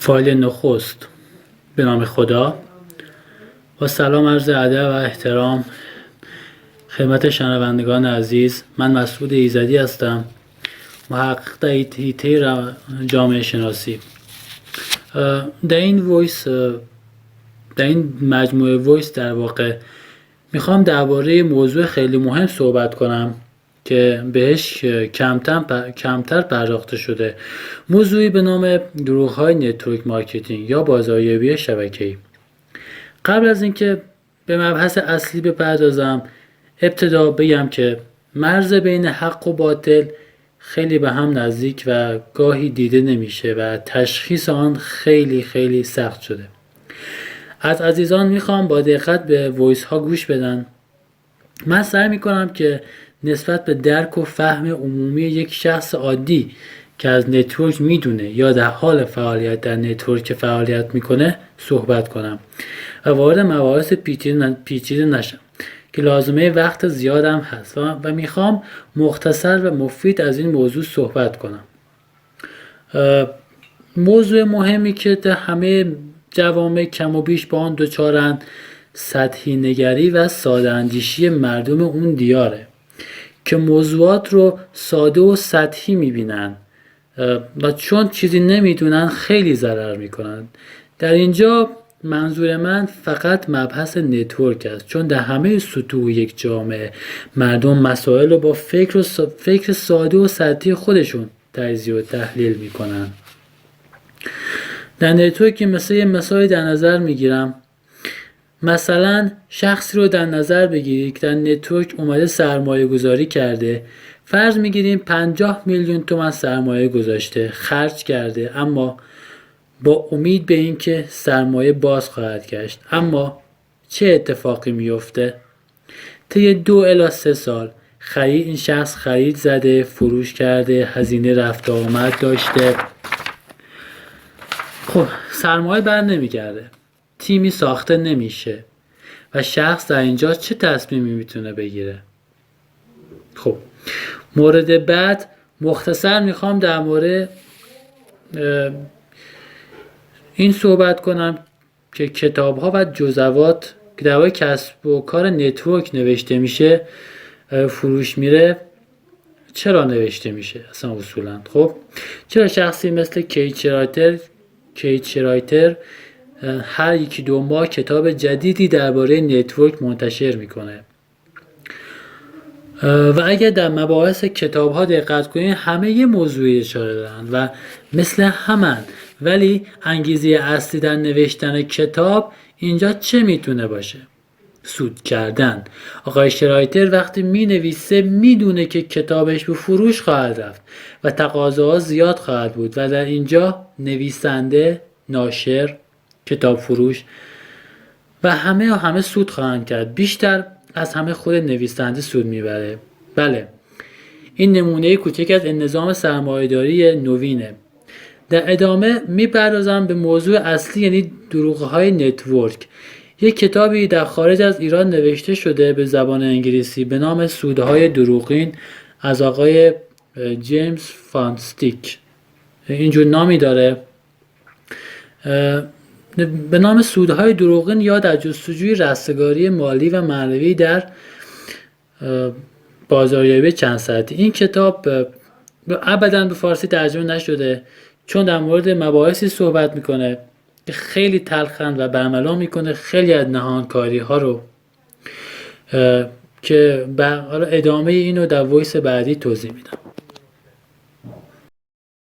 فایل نخست. به نام خدا. با سلام عرض ادب و احترام خدمت شنوندگان عزیز. من مسعود ایزدی هستم، محقق در حیطه جامعه شناسی. در این مجموعه وایس در واقع میخوام درباره موضوع خیلی مهم صحبت کنم که بهش کمتر پرداخته شده، موضوعی به نام دروغ‌های نتورک مارکتینگ یا بازاریابی شبکه‌ای. قبل از اینکه به مبحث اصلی بپردازم، ابتدا بگم که مرز بین حق و باطل خیلی به هم نزدیک و گاهی دیده نمیشه و تشخیص آن خیلی سخت شده. از عزیزان میخوام با دقت به وایس ها گوش بدن. من سعی میکنم که نسبت به درک و فهم عمومی یک شخص عادی که از نتورک میدونه یا در حال فعالیت در نتورک فعالیت میکنه صحبت کنم و وارد مباحث پیچیده نشم که لازمه وقت زیادم هست و میخوام مختصر و مفید از این موضوع صحبت کنم. موضوع مهمی که در همه جوامع کم و بیش با آن دچارند سطحی نگری و ساده اندیشی مردم اون دیاره که موضوعات رو ساده و سطحی میبینن و چون چیزی نمیدونن خیلی ضرر میکنن. در اینجا منظور من فقط مبحث نتورک است، چون در همه سطوح یک جامعه مردم مسائل رو با فکر ساده و سطحی خودشون تجزیه و تحلیل میکنن. در نتورک مثالی در نظر میگیرم. مثلا شخصی رو در نظر بگیرید که در نتورک اومده سرمایه گذاری کرده. فرض میگیریم 50 میلیون تومان سرمایه گذاشته، خرج کرده، اما با امید به اینکه سرمایه باز خواهد گشت. اما چه اتفاقی میفته؟ طی 2 الی 3 سال این شخص خرید زده، فروش کرده، هزینه رفت و آمد داشته. خب سرمایه بر نمیگرده، تیمی ساخته نمیشه و شخص در اینجا چه تصمیمی میتونه بگیره؟ خب مورد بعد مختصر میخوام در مورد این صحبت کنم که کتاب ها و جزوات که درباره کسب و کار نتورک نوشته میشه فروش میره چرا نوشته میشه اصلا اصولا؟ خب چرا شخصی مثل کیت رایتر هر 1-2 ماه کتاب جدیدی درباره نتورک منتشر میکنه؟ و اگر در مباحث کتاب ها دقت کنید همه یه موضوعی اشاره دارن و مثل همن، ولی انگیزه اصلی در نوشتن کتاب اینجا چه میتونه باشه؟ سود کردن. آقای شرایتر وقتی می نویسه میدونه که کتابش به فروش خواهد رفت و تقاضاها زیاد خواهد بود و در اینجا نویسنده، ناشر، کتاب فروش و همه سود خواهند کرد. بیشتر از همه خود نویسنده سود میبره. بله، این نمونه کوچک از نظام سرمایه‌داری نوینه. در ادامه میپردازم به موضوع اصلی، یعنی دروغ‌های نتورک. یک کتابی در خارج از ایران نوشته شده به زبان انگلیسی به نام سودهای دروغین از آقای جیمز فانستیک. اینجور نامی داره به نام سودهای دروغین یا در جستجوی رستگاری مالی و معنوی در بازاریابی چند ساعتی. این کتاب ابداً به فارسی ترجمه نشده چون در مورد مباحثی صحبت میکنه که خیلی تلخن و برملا میکنه خیلی از نهانکاری ها رو که حالا ادامه اینو در وایس بعدی توضیح میدم.